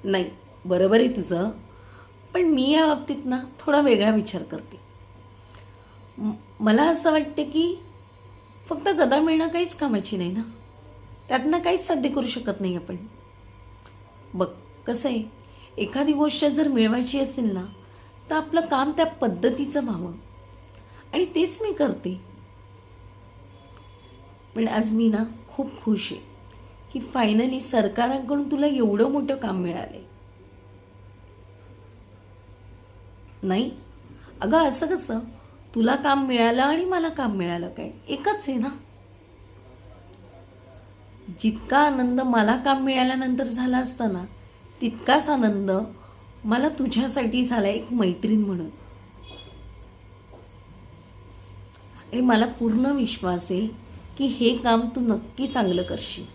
नाही, बरोबर आहे तुझं. पण मी या बाबतीत ना थोडा वेगळा विचार करते. मला असं वाटतं की फक्त गदा मिळणं काहीच कामाची नाही ना. त्यातनं काहीच साध्य करू शकत नाही आपण. बघ, कसं आहे, एखादी गोष्ट जर मिळवायची असेल ना तर आपलं काम त्या पद्धतीचं व्हावं, आणि तेच मी करते. पण आज मी ना खूप खुश आहे की फायनली सरकारांकडून तुला एवढं मोठं काम मिळालंय. नाही, अगं असं कसं? तुला काम मिळालं आणि मला काम मिळालं, काय एकच आहे ना? जितका आनंद मला काम मिळाल्यानंतर झाला असता ना, तितकाच आनंद मला तुझ्यासाठी झाला, एक मैत्रीण म्हणून. आणि मला पूर्ण विश्वास आहे की हे काम तू नक्की चांगलं करशील.